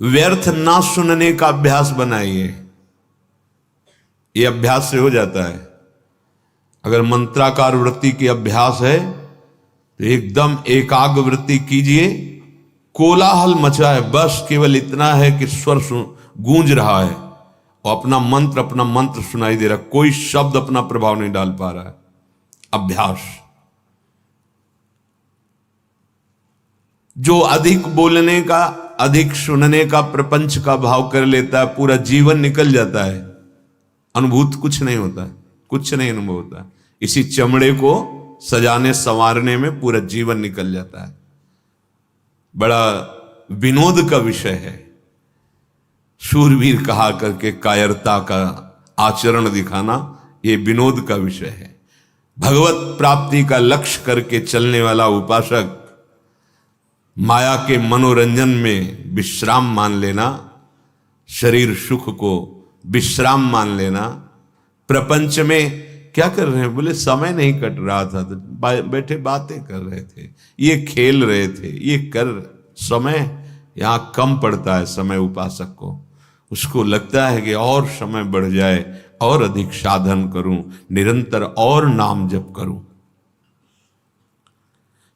व्यर्थ ना सुनने का अभ्यास बनाइए। ये अभ्यास से हो जाता है। अगर मंत्राकार वृत्ति की अभ्यास है तो एकदम एकाग्र वृत्ति कीजिए। कोलाहल मचा है, बस केवल इतना है कि स्वर गूंज रहा है और अपना मंत्र सुनाई दे रहा, कोई शब्द अपना प्रभाव नहीं डाल पा रहा है। अभ्यास। जो अधिक बोलने का, अधिक सुनने का, प्रपंच का भाव कर लेता है, पूरा जीवन निकल जाता है, अनुभूत कुछ नहीं होता है, कुछ नहीं अनुभव होता है। इसी चमड़े को सजाने संवारने में पूरा जीवन निकल जाता है। बड़ा विनोद का विषय है। शूरवीर कहा करके कायरता का आचरण दिखाना, ये विनोद का विषय है। भगवत प्राप्ति का लक्ष्य करके चलने वाला उपासक माया के मनोरंजन में विश्राम मान लेना, शरीर सुख को विश्राम मान लेना। प्रपंच में क्या कर रहे हैं? बोले समय नहीं कट रहा था तो बैठे बातें कर रहे थे, ये खेल रहे थे, ये कर। समय यहां कम पड़ता है समय उपासक को। उसको लगता है कि और समय बढ़ जाए, और अधिक साधन करूं, निरंतर और नाम जप करूं।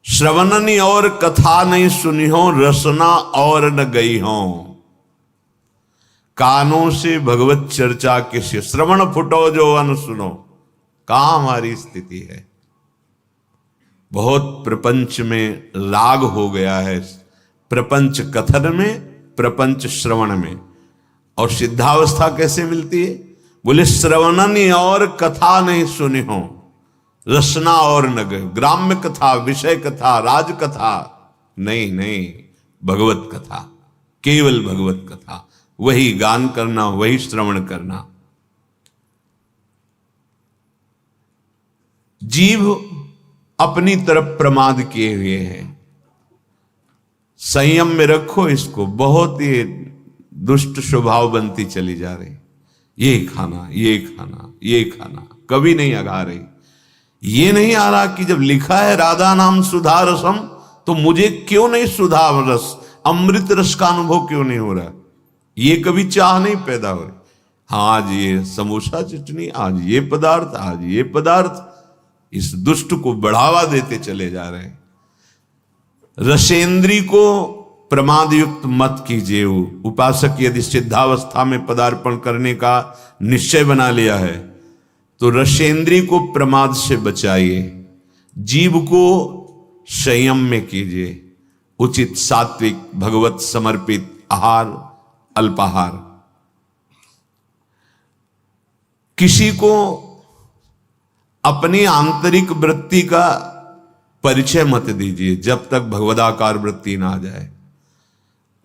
श्रवणनी और कथा नहीं सुनी हो, रसना और न गई हो। कानों से भगवत चर्चा किसी, श्रवण फुटो जो अन सुनो। कहां हमारी स्थिति है? बहुत प्रपंच में राग हो गया है, प्रपंच कथन में, प्रपंच श्रवण में। और सिद्धावस्था कैसे मिलती है? बोले श्रवणनी और कथा नहीं सुनी हो, रसना और न गए। ग्राम्य कथा, विषय कथा, राज कथा नहीं, नहीं, भगवत कथा, केवल भगवत कथा। वही गान करना, वही श्रवण करना। जीव अपनी तरफ प्रमाद किए हुए हैं। संयम में रखो इसको। बहुत ही दुष्ट स्वभाव बनती चली जा रही। ये खाना, ये खाना, ये खाना, कभी नहीं आगा रही। ये नहीं आ रहा कि जब लिखा है राधा नाम सुधा रसम, तो मुझे क्यों नहीं सुधा रस, अमृत रस का अनुभव क्यों नहीं हो रहा? ये कभी चाह नहीं पैदा हो रही। हाँ, आज ये समोसा चटनी, आज ये पदार्थ, आज ये पदार्थ। इस दुष्ट को बढ़ावा देते चले जा रहे हैं। रसेंद्री को प्रमाद युक्त मत कीजिए। उपासक यदि सिद्धावस्था में पदार्पण करने का निश्चय बना लिया है तो रसेंद्री को प्रमाद से बचाइए। जीव को संयम में कीजिए। उचित सात्विक भगवत समर्पित आहार, अल्पाहार। किसी को अपनी आंतरिक वृत्ति का परिचय मत दीजिए जब तक भगवदाकार वृत्ति ना आ जाए।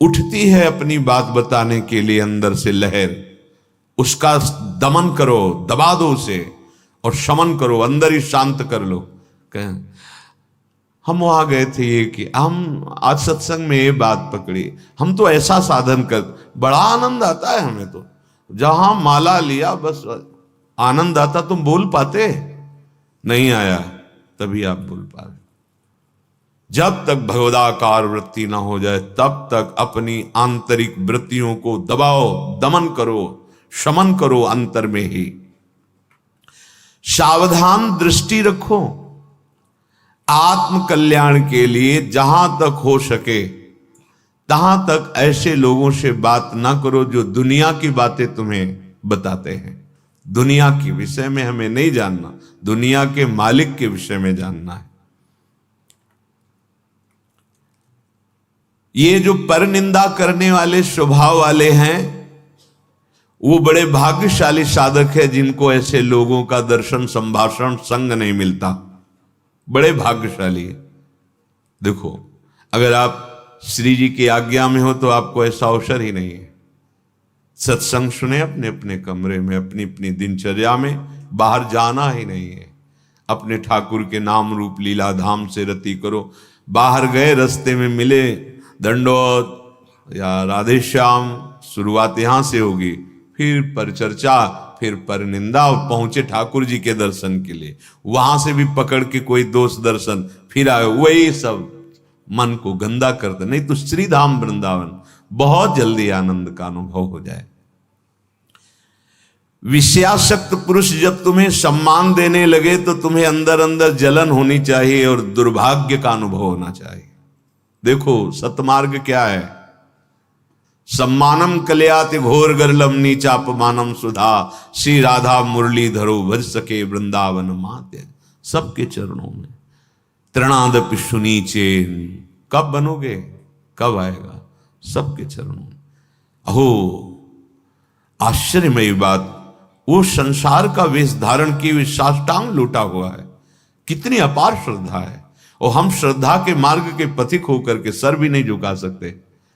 उठती है अपनी बात बताने के लिए अंदर से लहर, उसका दमन करो, दबा दो उसे और शमन करो, अंदर ही शांत कर लो। कहें हम वहां गए थे, ये कि हम आज सत्संग में ये बात पकड़ी, हम तो ऐसा साधन कर, बड़ा आनंद आता है हमें तो। जहां माला लिया बस आनंद आता। तुम बोल पाते? नहीं आया, तभी आप बोल पा रहे। जब तक भगवदाकार वृत्ति ना हो जाए तब तक अपनी आंतरिक वृत्तियों को दबाओ, दमन करो, शमन करो अंतर में ही। सावधान दृष्टि रखो। आत्म कल्याण के लिए जहां तक हो सके तहां तक ऐसे लोगों से बात ना करो जो दुनिया की बातें तुम्हें बताते हैं। दुनिया के विषय में हमें नहीं जानना, दुनिया के मालिक के विषय में जानना है। ये जो पर निंदा करने वाले स्वभाव वाले हैं वो बड़े भाग्यशाली साधक है जिनको ऐसे लोगों का दर्शन, संभाषण, संग नहीं मिलता। बड़े भाग्यशाली है। देखो, अगर आप श्री जी की आज्ञा में हो तो आपको ऐसा अवसर ही नहीं है। सत्संग सुने अपने अपने कमरे में, अपनी अपनी दिनचर्या में, बाहर जाना ही नहीं है। अपने ठाकुर के नाम रूप लीला धाम से रति करो। बाहर गए, रास्ते में मिले, दंडोत या राधे श्याम, शुरुआत यहां से होगी, फिर पर चर्चा, फिर पर निंदा, और पहुंचे ठाकुर जी के दर्शन के लिए। वहां से भी पकड़ के कोई दोस्त दर्शन, फिर आए, वही सब मन को गंदा करते। नहीं तो श्री धाम वृंदावन, बहुत जल्दी आनंद का अनुभव हो जाए। विषयासक्त पुरुष जब तुम्हें सम्मान देने लगे तो तुम्हें अंदर अंदर जलन होनी चाहिए और दुर्भाग्य का अनुभव होना चाहिए। देखो सतमार्ग क्या है, सम्मानम कल्याति घोर गर्लम नीचापमानम सुधा श्री राधा मुरलीधरो भज सके वृंदावन माते। सबके चरणों में तृणादपि सुनीचेन, कब बनोगे, कब आएगा, सबके चरणों में। अहो आश्चर्यमयी बात, वो संसार का वेश धारण किए हुए साष्टांग लूटा हुआ है, कितनी अपार श्रद्धा है। और हम श्रद्धा के मार्ग के पथिक होकर के सर भी नहीं झुका सकते।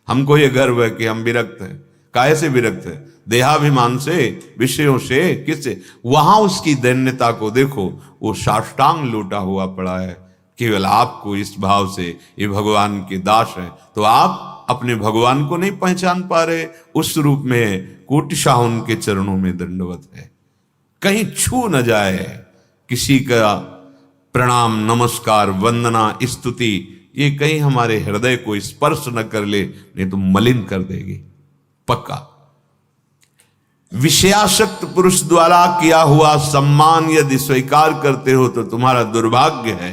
हमको ये गर्व है कि हम विरक्त हैं। काहे से विरक्त है? देहाभिमान से, विषयों से, किससे? वहां उसकी दैन्यता को देखो, वो साष्टांग लूटा हुआ पड़ा है। केवल आपको इस भाव से ये भगवान के दास हैं, तो आप अपने भगवान को नहीं पहचान पा रहे। उस रूप में कोटिशाह उनके चरणों में दंडवत है। कहीं छू न जाए किसी का प्रणाम, नमस्कार, वंदना, स्तुति, ये कहीं हमारे हृदय को स्पर्श न कर ले, नहीं तो मलिन कर देगी पक्का। विषयासक्त पुरुष द्वारा किया हुआ सम्मान यदि स्वीकार करते हो तो तुम्हारा दुर्भाग्य है।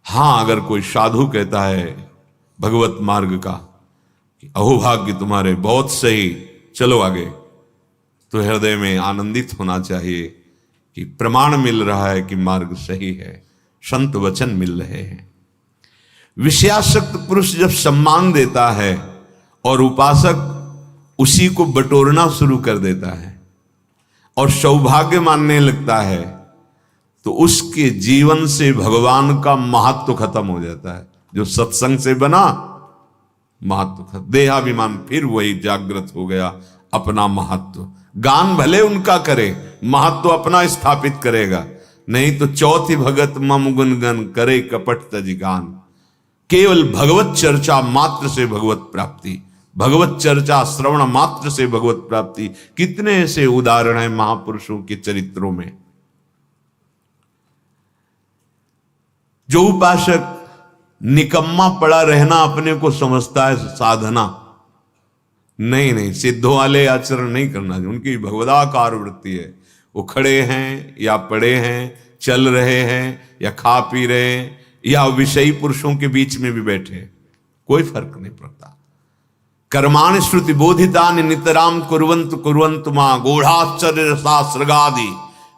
हां, अगर कोई साधु कहता है भगवत मार्ग का कि अहोभाग्य तुम्हारे, बहुत सही, चलो आगे, तो हृदय में आनंदित होना चाहिए कि प्रमाण मिल रहा है कि मार्ग सही है, संत वचन मिल रहे हैं। विषयासक्त पुरुष जब सम्मान देता है और उपासक उसी को बटोरना शुरू कर देता है और सौभाग्य मानने लगता है, तो उसके जीवन से भगवान का महत्व खत्म हो जाता है। जो सत्संग से बना महत्व खत्म, देहाभिमान फिर वही जागृत हो गया, अपना महत्व। गान भले उनका करे, महत्व अपना स्थापित करेगा, नहीं तो चौथी भगत मम गुणगन करे कपट तज गान। केवल भगवत चर्चा मात्र से भगवत प्राप्ति, भगवत चर्चा श्रवण मात्र से भगवत प्राप्ति। कितने ऐसे उदाहरण हैं महापुरुषों के चरित्रों में। जो उपासक निकम्मा पड़ा रहना अपने को समझता है साधना, नहीं, सिद्धों वाले आचरण नहीं करना। उनकी भगवदाकार वृत्ति है। वो खड़े हैं या पड़े हैं, चल रहे हैं या खा पी रहे हैं, या विषयी पुरुषों के बीच में भी बैठे, कोई फर्क नहीं पड़ता। कर्माणि श्रुति बोधितानि नितराम कुर्वन्तु मां गूढ़ाश्चर्य रसास्रगादि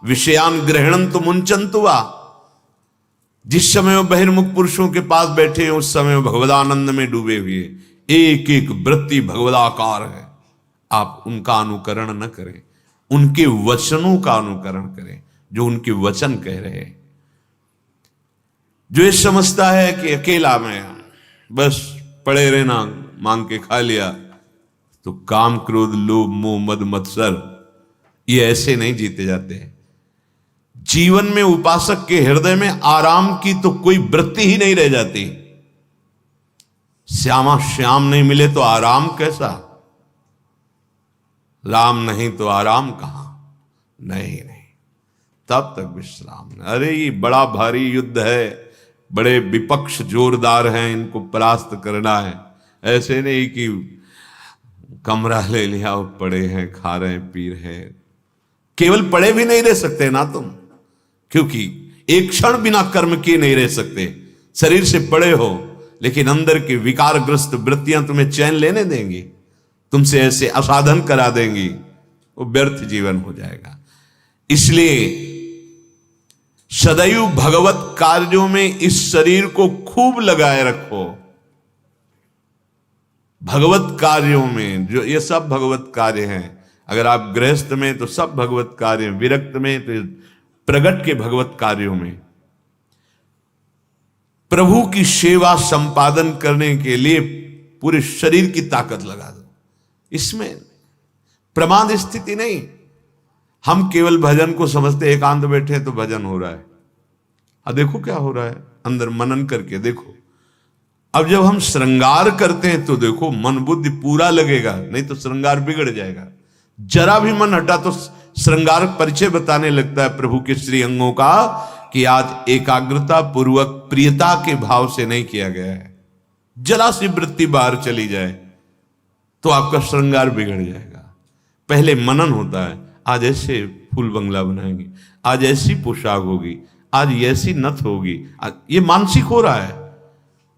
विषयान ग्रहणन्तु मुंचन्तु वा। जिस समय वो बहिर्मुख पुरुषों के पास बैठे हैं, उस समय वो भगवदानंद में डूबे हुए, एक एक वृत्ति भगवदाकार है। आप उनका अनुकरण न करें, उनके वचनों का अनुकरण करें, जो उनके वचन कह रहे हैं। जो ये समझता है कि अकेला में बस पड़े रहना, मांग के खा लिया, तो काम, क्रोध, लोभ, मोह, मद, मत्सर, ये ऐसे नहीं जीते जाते हैं। जीवन में उपासक के हृदय में आराम की तो कोई वृत्ति ही नहीं रह जाती। श्यामा श्याम नहीं मिले तो आराम कैसा? राम नहीं तो आराम कहां? नहीं, तब तक विश्राम। अरे ये बड़ा भारी युद्ध है, बड़े विपक्ष जोरदार हैं, इनको परास्त करना है। ऐसे नहीं कि कमरा ले लिया, पड़े हैं, खा रहे हैं, पी रहे हैं। केवल पड़े भी नहीं रह सकते ना तुम, क्योंकि एक क्षण बिना कर्म किए नहीं रह सकते। शरीर से पड़े हो, लेकिन अंदर की विकारग्रस्त वृत्तियां तुम्हें चैन लेने देंगी, तुमसे ऐसे असाधन करा देंगी, वो व्यर्थ जीवन हो जाएगा। इसलिए सदैव भगवत कार्यों में इस शरीर को खूब लगाए रखो। भगवत कार्यों में, जो ये सब भगवत कार्य हैं। अगर आप गृहस्थ में तो सब भगवत कार्य, विरक्त में तो प्रगट के भगवत कार्यों में प्रभु की सेवा संपादन करने के लिए पूरे शरीर की ताकत लगा दो। इसमें प्रमाद स्थिति नहीं। हम केवल भजन को समझते, एकांत बैठे तो भजन हो रहा है। अब देखो क्या हो रहा है, अंदर मनन करके देखो। अब जब हम श्रृंगार करते हैं तो देखो मन बुद्धि पूरा लगेगा, नहीं तो श्रृंगार बिगड़ जाएगा। जरा भी मन हटा तो श्रृंगार परिचय बताने लगता है प्रभु के श्री अंगों का, कि आज एकाग्रता पूर्वक प्रियता के भाव से नहीं किया गया है। जरा सी वृत्ति बाहर चली जाए तो आपका श्रृंगार बिगड़ जाएगा। पहले मनन होता है, आज ऐसे फूल बंगला बनाएंगे, आज ऐसी पोशाक होगी, आज ऐसी नथ होगी, ये मानसिक हो रहा है।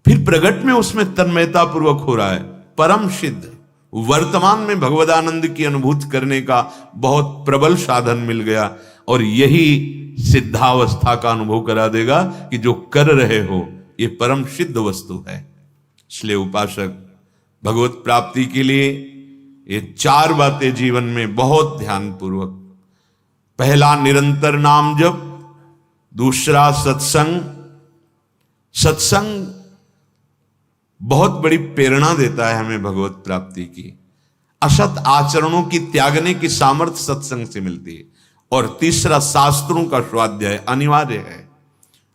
फिर प्रगट में उसमें तन्मयता पूर्वक हो रहा है। परम सिद्ध वर्तमान में भगवदानंद की अनुभूति करने का बहुत प्रबल साधन मिल गया, और यही सिद्धावस्था का अनुभव करा देगा कि जो कर रहे हो ये परम सिद्ध वस्तु है। इसलिए उपासक भगवत प्राप्ति के लिए ये 4 बातें जीवन में बहुत ध्यान पूर्वक, पहला निरंतर नाम जप, दूसरा सत्संग। सत्संग बहुत बड़ी प्रेरणा देता है हमें भगवत प्राप्ति की। असत आचरणों की त्यागने की सामर्थ्य सत्संग से मिलती है। और तीसरा शास्त्रों का स्वाध्याय अनिवार्य है।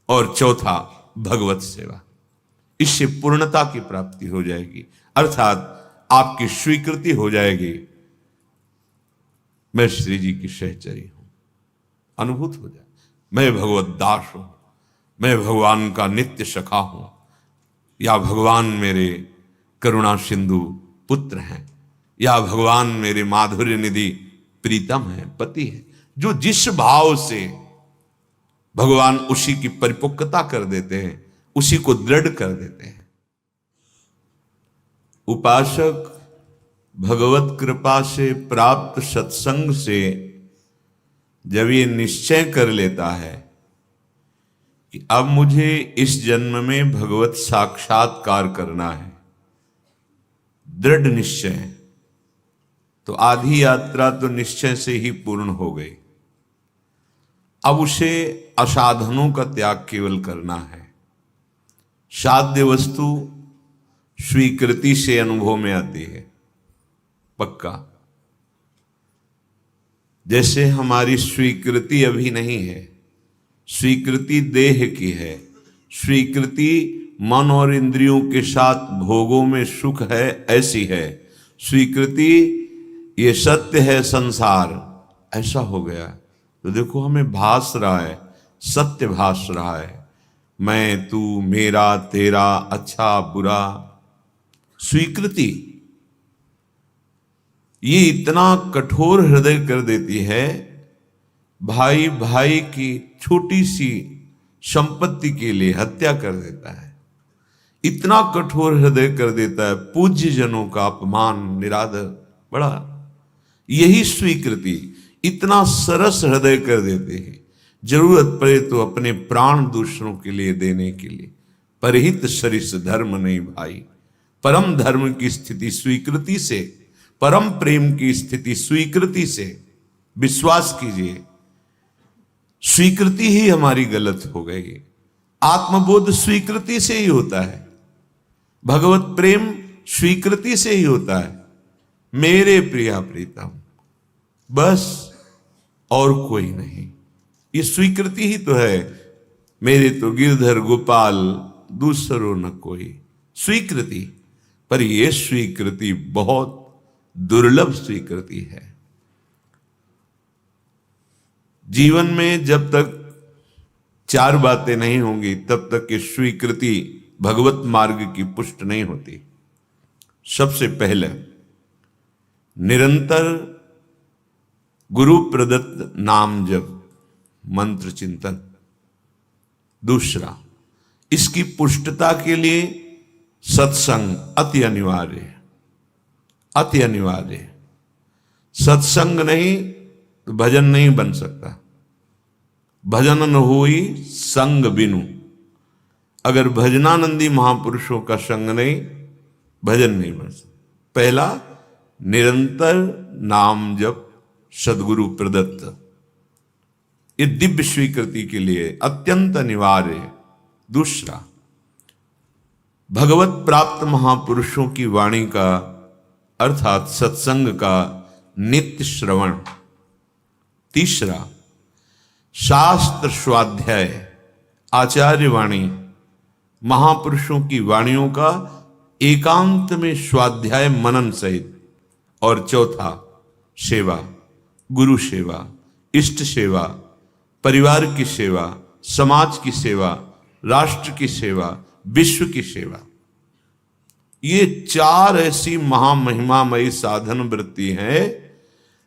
और चौथा भगवत सेवा। इससे पूर्णता की प्राप्ति हो जाएगी, अर्थात आपकी स्वीकृति हो जाएगी, मैं श्री जी की सहचरी हूं, अनुभूत हो जाए, मैं भगवत दास हूं, मैं भगवान का नित्य सखा हूं, या भगवान मेरे करुणा सिंधु पुत्र हैं, या भगवान मेरे माधुर्य निधि प्रीतम है, पति है। जो जिस भाव से भगवान उसी की परिपक्वता कर देते हैं, उसी को दृढ़ कर देते हैं। उपासक भगवत कृपा से प्राप्त सत्संग से जब ये निश्चय कर लेता है कि अब मुझे इस जन्म में भगवत साक्षात्कार करना है, दृढ़ निश्चय, तो आधी यात्रा तो निश्चय से ही पूर्ण हो गई। अब उसे असाधनों का त्याग केवल करना है। साध्य वस्तु स्वीकृति से अनुभव में आती है, पक्का। जैसे हमारी स्वीकृति अभी नहीं है, स्वीकृति देह की है, स्वीकृति मन और इंद्रियों के साथ भोगों में सुख है, ऐसी है स्वीकृति। ये सत्य है संसार, ऐसा हो गया। तो देखो हमें भास रहा है, सत्य भास रहा है, मैं तू मेरा तेरा अच्छा बुरा, स्वीकृति ये इतना कठोर हृदय कर देती है। भाई भाई की छोटी सी संपत्ति के लिए हत्या कर देता है, इतना कठोर हृदय कर देता है। पूज्य जनों का अपमान निरादर, बड़ा यही स्वीकृति इतना सरस हृदय कर देते हैं। जरूरत पड़े तो अपने प्राण दूसरों के लिए देने के लिए। परहित सरिस धर्म नहीं भाई, परम धर्म की स्थिति स्वीकृति से, परम प्रेम की स्थिति स्वीकृति से। विश्वास कीजिए, स्वीकृति ही हमारी गलत हो गई। आत्मबोध स्वीकृति से ही होता है, भगवत प्रेम स्वीकृति से ही होता है। मेरे प्रिया प्रीतम, बस और कोई नहीं। ये स्वीकृति ही तो है। मेरे तो गिरधर गोपाल दूसरो न कोई, स्वीकृति। पर यह स्वीकृति बहुत दुर्लभ स्वीकृति है। जीवन में जब तक 4 बातें नहीं होंगी तब तक ये स्वीकृति भगवत मार्ग की पुष्ट नहीं होती। सबसे पहले निरंतर गुरु प्रदत्त नाम जप, मंत्र चिंतन। दूसरा, इसकी पुष्टता के लिए सत्संग अति अनिवार्य है, अति अनिवार्य है। सत्संग नहीं तो भजन नहीं बन सकता। भजन न होई संग बिनु, अगर भजनानंदी महापुरुषों का संग नहीं, भजन नहीं बन सकता। पहला, निरंतर नाम जप सदगुरु प्रदत्त, ये दिव्य स्वीकृति के लिए अत्यंत अनिवार्य है। दूसरा, भगवत प्राप्त महापुरुषों की वाणी का अर्थात सत्संग का नित्य श्रवण। तीसरा, शास्त्र स्वाध्याय, आचार्य वाणी, महापुरुषों की वाणियों का एकांत में स्वाध्याय मनन सहित। और चौथा, सेवा, गुरु सेवा, इष्ट सेवा, परिवार की सेवा, समाज की सेवा, राष्ट्र की सेवा, विश्व की सेवा। ये चार ऐसी महामहिमामयी साधन वृत्ति है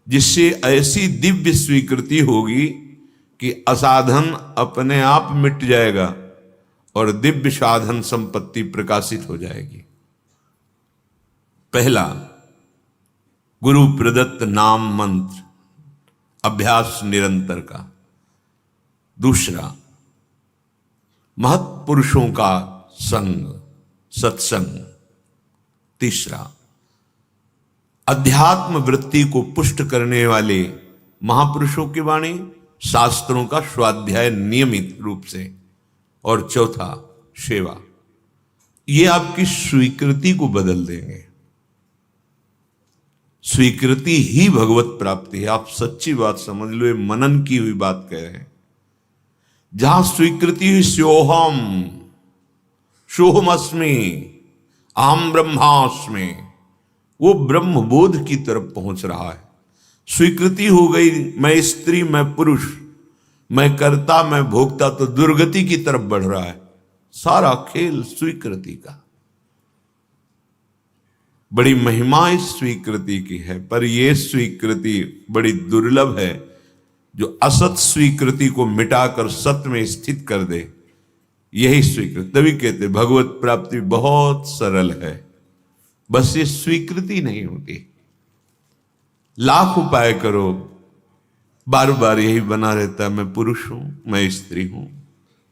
जिससे ऐसी दिव्य स्वीकृति होगी कि असाधन अपने आप मिट जाएगा और दिव्य साधन संपत्ति प्रकाशित हो जाएगी। पहला, गुरु प्रदत्त नाम मंत्र अभ्यास निरंतर का। दूसरा, महत्पुरुषों का संग सत्संग। तीसरा, अध्यात्म वृत्ति को पुष्ट करने वाले महापुरुषों की वाणी, शास्त्रों का स्वाध्याय नियमित रूप से। और चौथा, सेवा। ये आपकी स्वीकृति को बदल देंगे। स्वीकृति ही भगवत प्राप्ति है। आप सच्ची बात समझ लो, ये मनन की हुई बात कह रहे हैं। जहां स्वीकृति हुई स्योहम सोहमस्मि अहम ब्रह्मास्मि, वो ब्रह्मबोध की तरफ पहुंच रहा है। स्वीकृति हो गई मैं स्त्री मैं पुरुष, मैं कर्ता मैं भोक्ता, तो दुर्गति की तरफ बढ़ रहा है। सारा खेल स्वीकृति का। बड़ी महिमा इस स्वीकृति की है, पर यह स्वीकृति बड़ी दुर्लभ है जो असत स्वीकृति को मिटाकर सत्य में स्थित कर दे। यही स्वीकृति, तभी कहते भगवत प्राप्ति बहुत सरल है, बस ये स्वीकृति नहीं होती। लाख उपाय करो, बार बार यही बना रहता है, मैं पुरुष हूं, मैं स्त्री हूं,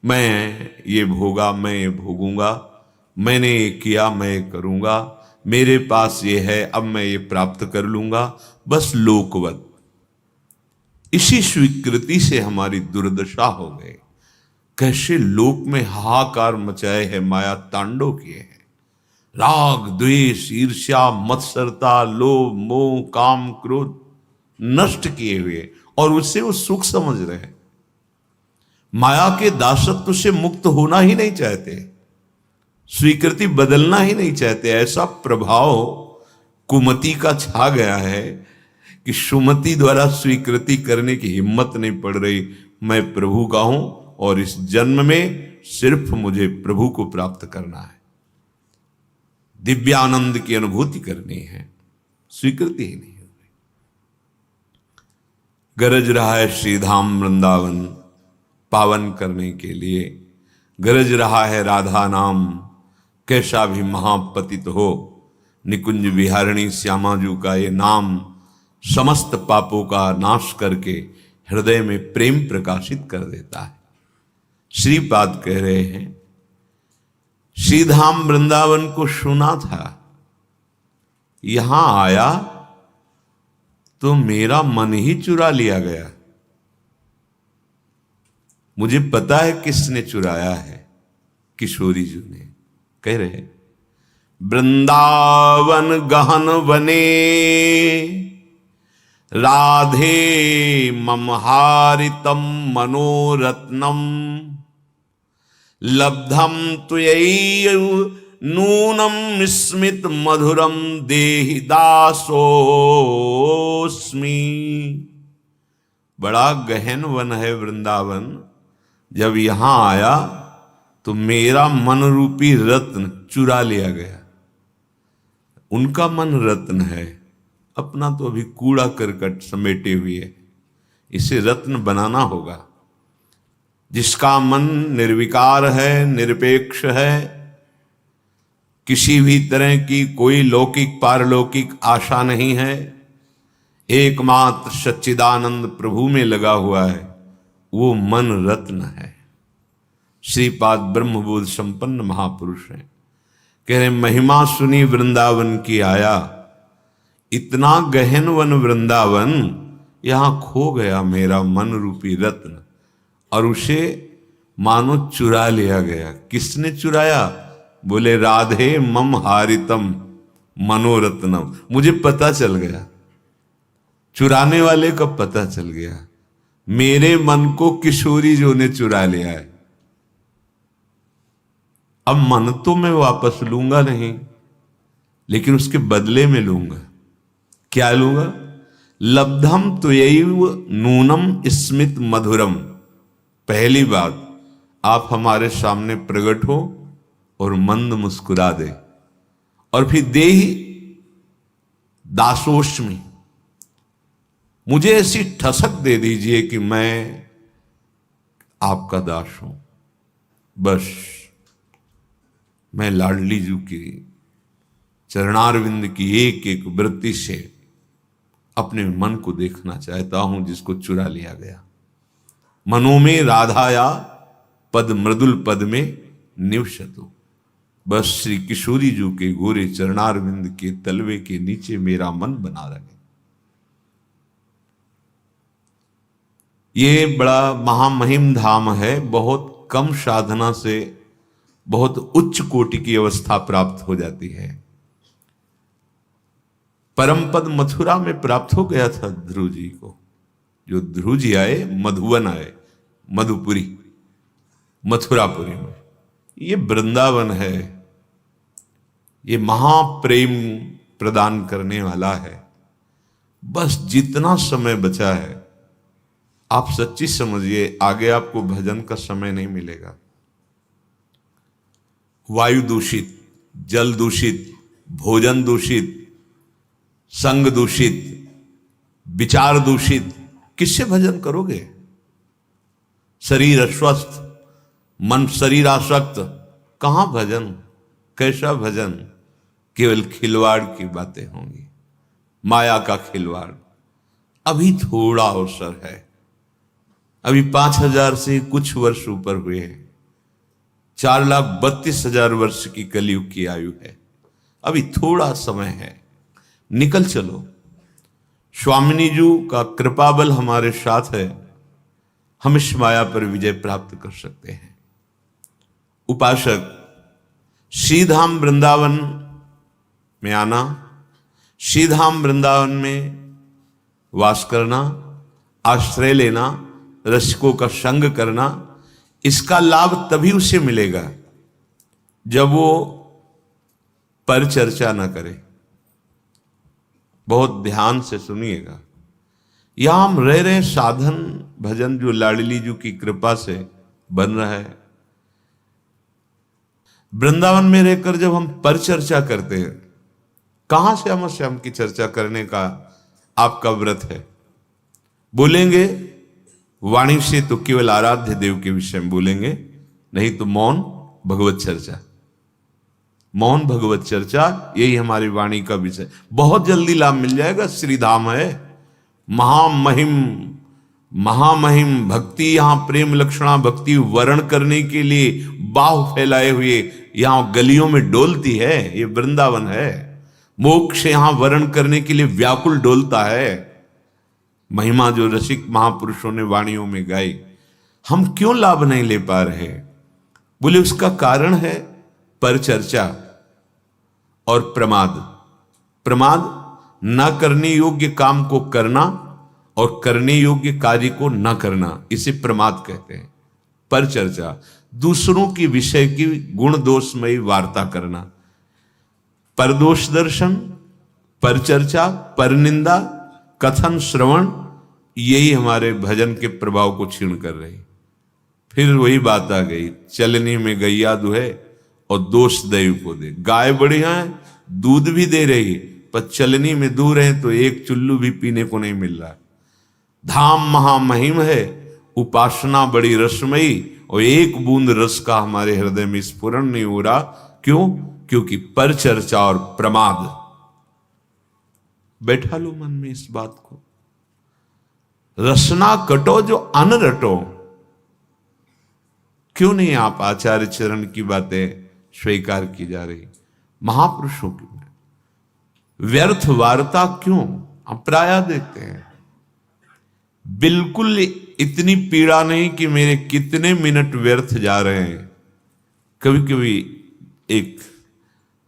मैं ये भोगा, मैं ये भोगूंगा, मैंने ये किया, मैं ये करूंगा, मेरे पास ये है, अब मैं ये प्राप्त कर लूंगा, बस लोकवत। इसी स्वीकृति से हमारी दुर्दशा हो गई। कैसे लोक में हाहाकार मचाए है, माया तांडव किए हैं। राग द्वेष ईर्ष्या मत्सरता लोभ मोह काम क्रोध नष्ट किए हुए, और उससे वो सुख समझ रहे हैं। माया के दासत्व से मुक्त होना ही नहीं चाहते, स्वीकृति बदलना ही नहीं चाहते। ऐसा प्रभाव कुमति का छा गया है कि सुमति द्वारा स्वीकृति करने की हिम्मत नहीं पड़ रही। मैं प्रभु का हूं और इस जन्म में सिर्फ मुझे प्रभु को प्राप्त करना है, दिव्यानंद की अनुभूति करनी है, स्वीकृति ही नहीं हो रही। गरज रहा है श्रीधाम वृंदावन पावन करने के लिए, गरज रहा है राधा नाम कैसा भी महापतित हो। निकुंज विहारिणी श्यामाजू का ये नाम समस्त पापों का नाश करके हृदय में प्रेम प्रकाशित कर देता है। श्रीपाद कह रहे हैं, श्रीधाम वृंदावन को सुना था, यहां आया तो मेरा मन ही चुरा लिया गया। मुझे पता है किसने चुराया है, किशोरी जी ने। कह रहे वृंदावन गहन वने राधे ममहारितम मनोरत्नम लब्धम त्वयैव नूनम स्मित मधुरम देहि दासोस्मि। बड़ा गहन वन है वृंदावन। जब यहां आया तो मेरा मन रूपी रत्न चुरा लिया गया। उनका मन रत्न है, अपना तो अभी कूड़ा करकट समेटे हुए। इसे रत्न बनाना होगा। जिसका मन निर्विकार है, निरपेक्ष है, किसी भी तरह की कोई लौकिक पारलौकिक आशा नहीं है, एकमात्र सच्चिदानंद प्रभु में लगा हुआ है, वो मन रत्न है। श्रीपाद ब्रह्मबोध संपन्न महापुरुष हैं। कह रहे महिमा सुनी वृंदावन की आया, इतना गहन वन वृंदावन, यहां खो गया मेरा मन रूपी रत्न, और उसे मानो चुरा लिया गया। किसने चुराया? बोले राधे मम हारितम मनोरत्नम। मुझे पता चल गया, चुराने वाले का पता चल गया। मेरे मन को किशोरी जो ने चुरा लिया है। अब मन तो मैं वापस लूंगा नहीं, लेकिन उसके बदले में लूंगा। क्या लूंगा? लब्धम त्वयैव नूनम स्मित मधुरम। पहली बात, आप हमारे सामने प्रकट हो और मंद मुस्कुरा दे, और फिर देहि दासोष्मी, मुझे ऐसी ठसक दे दीजिए कि मैं आपका दास हूं। बस मैं लाडली जी की चरणारविंद की एक एक वृत्ति से अपने मन को देखना चाहता हूं, जिसको चुरा लिया गया। मनो में राधाया पद मृदुल पद में निवसतु। बस श्री किशोरी जी के गोरे चरणारविंद के तलवे के नीचे मेरा मन बना रहे। ये बड़ा महामहिम धाम है। बहुत कम साधना से बहुत उच्च कोटि की अवस्था प्राप्त हो जाती है। परम पद मथुरा में प्राप्त हो गया था ध्रुव जी को। जो ध्रुव जी आए, मधुवन आए, मधुपुरी, मथुरापुरी में। ये वृंदावन है, ये महाप्रेम प्रदान करने वाला है। बस जितना समय बचा है, आप सच्ची समझिए, आगे आपको भजन का समय नहीं मिलेगा। वायु दूषित, जल दूषित, भोजन दूषित, संग दूषित, विचार दूषित, किससे भजन करोगे? शरीर अस्वस्थ, मन शरीर आसक्त, कहां भजन? कैसा भजन? केवल खिलवाड़ की बातें होंगी, माया का खिलवाड़। अभी थोड़ा अवसर है, अभी 5,000 से कुछ वर्ष ऊपर हुए हैं। 4,32,000 वर्ष की कलयुग की आयु है। अभी थोड़ा समय है, निकल चलो। स्वामिनी जी का कृपा बल हमारे साथ है, हम इस माया पर विजय प्राप्त कर सकते हैं। उपासक, श्रीधाम वृंदावन में आना, श्रीधाम वृंदावन में वास करना, आश्रय लेना, रसिकों का संग करना, इसका लाभ तभी उसे मिलेगा जब वो परिचर्चा न करे। बहुत ध्यान से सुनिएगा। यहां हम रह रहे साधन भजन जो लाडली जी की कृपा से बन रहा है। वृंदावन में रहकर जब हम परिचर्चा करते हैं, कहां से हम श्याम की चर्चा करने का आपका व्रत है? बोलेंगे वाणी से तो केवल आराध्य देव के विषय में बोलेंगे, नहीं तो मौन भगवत चर्चा। मौन भगवत चर्चा, यही हमारी वाणी का विषय। बहुत जल्दी लाभ मिल जाएगा। श्रीधाम है, महामहिम, महामहिम भक्ति। यहां प्रेम लक्षणा भक्ति वर्ण करने के लिए बाहु फैलाए हुए यहां गलियों में डोलती है। ये वृंदावन है। मोक्ष यहां वर्ण करने के लिए व्याकुल डोलता है। महिमा जो रसिक महापुरुषों ने वाणियों में गाई, हम क्यों लाभ नहीं ले पा रहे? बोले उसका कारण है परिचर्चा और प्रमाद। प्रमाद, न करने योग्य काम को करना और करने योग्य कार्य को न करना, इसे प्रमाद कहते हैं। परिचर्चा, दूसरों की विषय की गुण दोषमयी वार्ता करना। परदोष दर्शन, परिचर्चा, परनिंदा, कथन, श्रवण, यही हमारे भजन के प्रभाव को क्षीण कर रही। फिर वही बात आ गई, चलनी में गैया दुहे और दोष दैव को दे। गाय बढ़िया है, दूध भी दे रही, पर चलनी में दूर है तो एक चुल्लू भी पीने को नहीं मिल रहा। धाम महामहिम है, उपासना बड़ी रसमयी, और एक बूंद रस का हमारे हृदय में स्फुरण नहीं हो रहा। क्यों? क्योंकि परिचर्चा और प्रमाद। बैठा लो मन में इस बात को। रसना कटो जो अन रटो। क्यों नहीं आप आचार्य चरण की बातें स्वीकार की जा रही? महापुरुषों की व्यर्थ वार्ता क्यों? हम प्राय देखते हैं, बिल्कुल इतनी पीड़ा नहीं कि मेरे कितने मिनट व्यर्थ जा रहे हैं। कभी कभी एक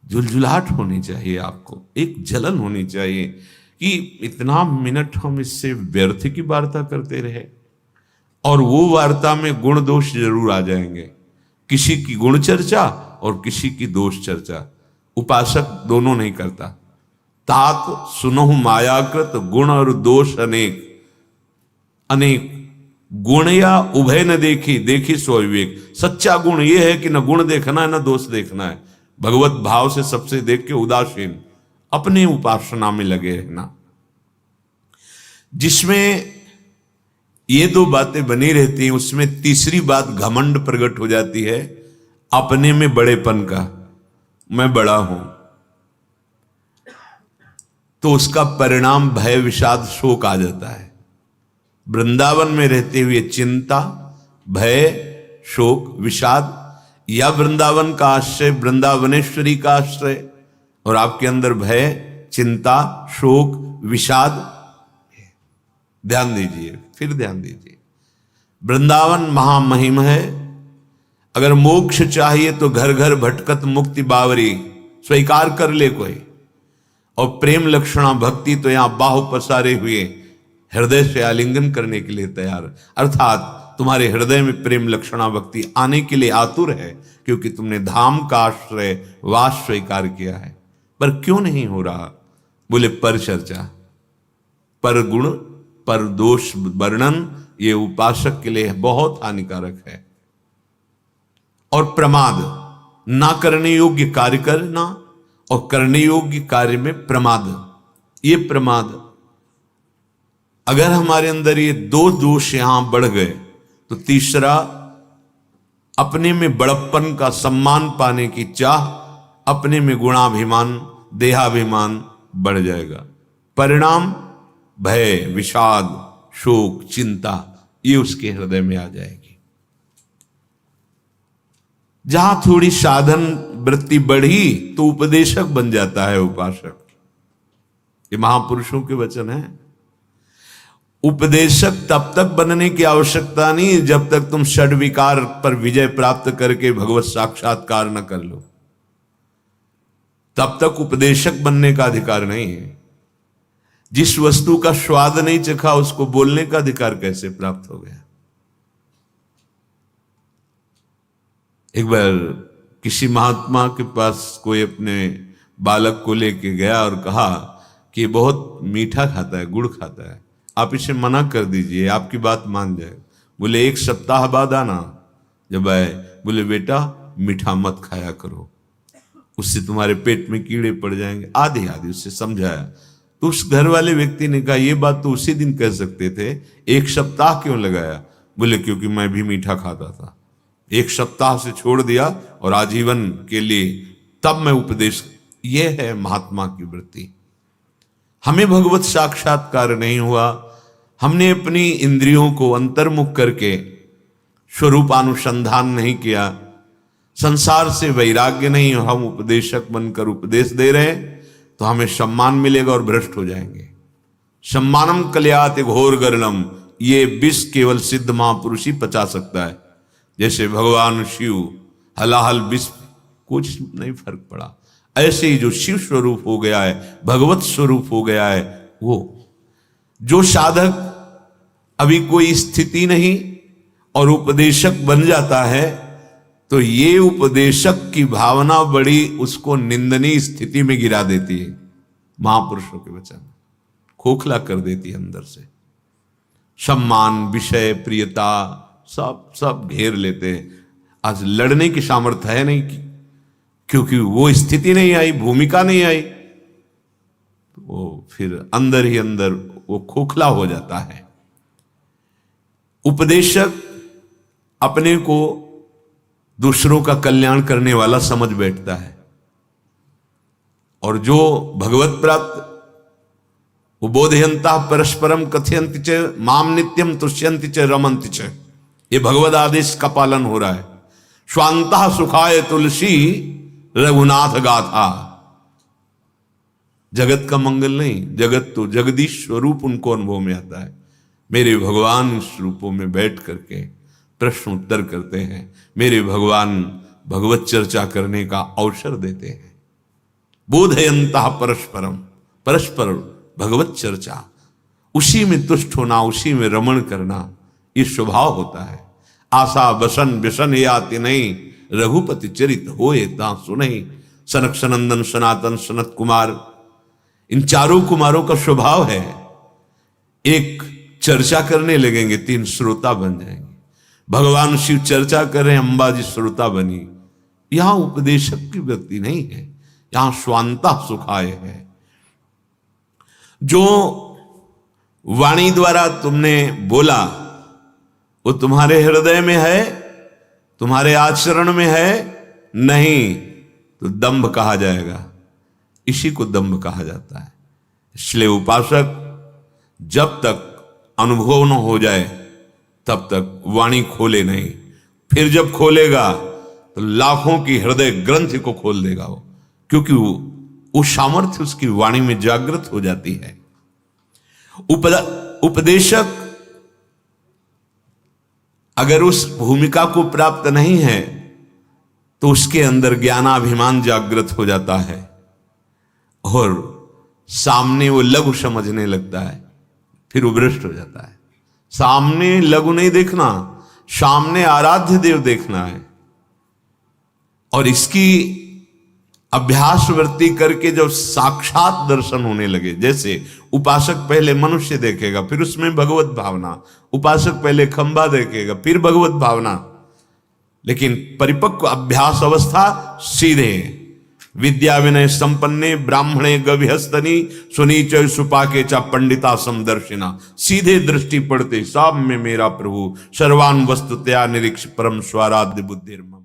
झुलझुलाहट होनी चाहिए, आपको एक जलन होनी चाहिए कि इतना मिनट हम इससे व्यर्थ की वार्ता करते रहे। और वो वार्ता में गुण दोष जरूर आ जाएंगे, किसी की गुण चर्चा और किसी की दोष चर्चा। उपासक दोनों नहीं करता। तात सुनहु मायाकृत गुण और दोष अनेक। अनेक गुण या उभय न देखी, देखी सो विवेक। सच्चा गुण यह है कि न गुण देखना है न दोष देखना है। भगवत भाव से सबसे देख के उदासीन, अपने उपासना में लगे रहना। जिसमें ये दो बातें बनी रहती हैं, उसमें तीसरी बात घमंड प्रकट हो जाती है, अपने में बड़ेपन का, मैं बड़ा हूं। तो उसका परिणाम भय, विषाद, शोक आ जाता है। वृंदावन में रहते हुए चिंता, भय, शोक, विषाद, या वृंदावन का आश्रय, वृंदावनेश्वरी का आश्रय, और आपके अंदर भय, चिंता, शोक, विषाद। ध्यान दीजिए, फिर ध्यान दीजिए, वृंदावन महामहिम है। अगर मोक्ष चाहिए तो घर घर भटकत मुक्ति बावरी, स्वीकार कर ले कोई। और प्रेम लक्षणा भक्ति तो यहां बाहु पसारे हुए हृदय से आलिंगन करने के लिए तैयार, अर्थात तुम्हारे हृदय में प्रेम लक्षणा भक्ति आने के लिए आतुर है, क्योंकि तुमने धाम का आश्रय वास स्वीकार किया है। पर क्यों नहीं हो रहा? बोले पर चर्चा, पर गुण, पर दोष वर्णन, ये उपासक के लिए बहुत हानिकारक है। और प्रमाद, ना करने योग्य कार्य करना और करने योग्य कार्य में प्रमाद, ये प्रमाद। अगर हमारे अंदर ये दो दोष यहां बढ़ गए तो तीसरा, अपने में बड़प्पन का, सम्मान पाने की चाह, अपने में गुणाभिमान, देहाभिमान बढ़ जाएगा। परिणाम भय, विषाद, शोक, चिंता, ये उसके हृदय में आ जाएगी। जहां थोड़ी साधन वृत्ति बढ़ी तो उपदेशक बन जाता है उपासक। ये महापुरुषों के वचन है। उपदेशक तब तक बनने की आवश्यकता नहीं जब तक तुम षड विकार पर विजय प्राप्त करके भगवत साक्षात्कार न कर लो, तब तक उपदेशक बनने का अधिकार नहीं है। जिस वस्तु का स्वाद नहीं चखा उसको बोलने का अधिकार कैसे प्राप्त हो गया? एक बार किसी महात्मा के पास कोई अपने बालक को लेके गया और कहा कि बहुत मीठा खाता है, गुड़ खाता है, आप इसे मना कर दीजिए, आपकी बात मान जाए। बोले 1 सप्ताह बाद आना। जब आए बोले बेटा मीठा मत खाया करो, उससे तुम्हारे पेट में कीड़े पड़ जाएंगे, आधे आधे उससे समझाया। तो उस घर वाले व्यक्ति ने कहा ये बात तो उसी दिन कह सकते थे, 1 सप्ताह क्यों लगाया? बोले क्योंकि मैं भी मीठा खाता था, 1 सप्ताह से छोड़ दिया और आजीवन के लिए तब मैं उपदेश। ये है महात्मा की वृत्ति। हमें भगवत साक्षात्कार नहीं हुआ, हमने अपनी इंद्रियों को अंतर्मुख करके स्वरूपानुसंधान नहीं किया, संसार से वैराग्य नहीं, हम उपदेशक बनकर उपदेश दे रहे हैं तो हमें सम्मान मिलेगा और भ्रष्ट हो जाएंगे। सम्मानम कल्यात घोर गर्णम, ये विष केवल सिद्ध महापुरुष ही पचा सकता है। जैसे भगवान शिव हलाहल विष, कुछ नहीं फर्क पड़ा। ऐसे ही जो शिव स्वरूप हो गया है, भगवत स्वरूप हो गया है, वो जो साधक अभी कोई स्थिति नहीं और उपदेशक बन जाता है, तो ये उपदेशक की भावना बड़ी उसको निंदनीय स्थिति में गिरा देती है। महापुरुषों के वचन खोखला कर देती है अंदर से। सम्मान, विषय, प्रियता सब घेर लेते हैं। आज लड़ने की सामर्थ्य है नहीं, क्योंकि वो स्थिति नहीं आई, भूमिका नहीं आई, वो फिर अंदर ही अंदर वो खोखला हो जाता है। उपदेशक अपने को दूसरों का कल्याण करने वाला समझ बैठता है, और जो भगवत प्राप्त वो बोधयंता परस्परम कथयंति च माम नित्यम तुष्यंति च रमंति च, ये भगवद आदेश का पालन हो रहा है। स्वांतः सुखाय तुलसी रघुनाथ गाथा। जगत का मंगल नहीं, जगत तो जगदीश स्वरूप उनको अनुभव में आता है। मेरे भगवान इस रूपों में बैठ करके प्रश्न उत्तर करते हैं, मेरे भगवान भगवत चर्चा करने का अवसर देते हैं। बोधयंता परस्परम, परस्पर भगवत चर्चा, उसी में तुष्ट होना, उसी में रमण करना, ये स्वभाव होता है। आशा बसन व्यसन ये आते नहीं, रघुपति चरित होए ता सुनहि। सनक सनंदन सनातन सनत कुमार, इन चारों कुमारों का स्वभाव है, एक चर्चा करने लगेंगे 3 श्रोता बन जाएंगे। भगवान शिव चर्चा कर रहे हैं, अंबाजी श्रोता बनी, यहां उपदेशक की वृत्ति नहीं है, यहां स्वांता सुखाय है। जो वाणी द्वारा तुमने बोला वो तुम्हारे हृदय में है, तुम्हारे आचरण में है नहीं, तो दंभ कहा जाएगा। इसी को दंभ कहा जाता है। इसलिए उपासक जब तक अनुभव न हो जाए तब तक वाणी खोले नहीं। फिर जब खोलेगा तो लाखों की हृदय ग्रंथि को खोल देगा वो, क्योंकि वो सामर्थ्य उसकी वाणी में जागृत हो जाती है। उपदेशक अगर उस भूमिका को प्राप्त नहीं है तो उसके अंदर ज्ञानाभिमान जागृत हो जाता है और सामने वो लघु समझने लगता है, फिर वो भ्रष्ट हो जाता है। सामने लघु नहीं देखना, सामने आराध्य देव देखना है। और इसकी अभ्यास वृत्ति करके जब साक्षात दर्शन होने लगे, जैसे उपासक पहले मनुष्य देखेगा फिर उसमें भगवत भावना, उपासक पहले खंबा देखेगा फिर भगवत भावना, लेकिन परिपक्व अभ्यास अवस्था सीधे विद्या विनय संपन्ने ब्राह्मणे गविहस्तनी सुनीच सुपाके चा पंडिता समदर्शिना। सीधे दृष्टि पड़ते सब में मेरा प्रभु सर्वान वस्तुतया निरीक्ष परम स्वाराध्य बुद्धिर्मम।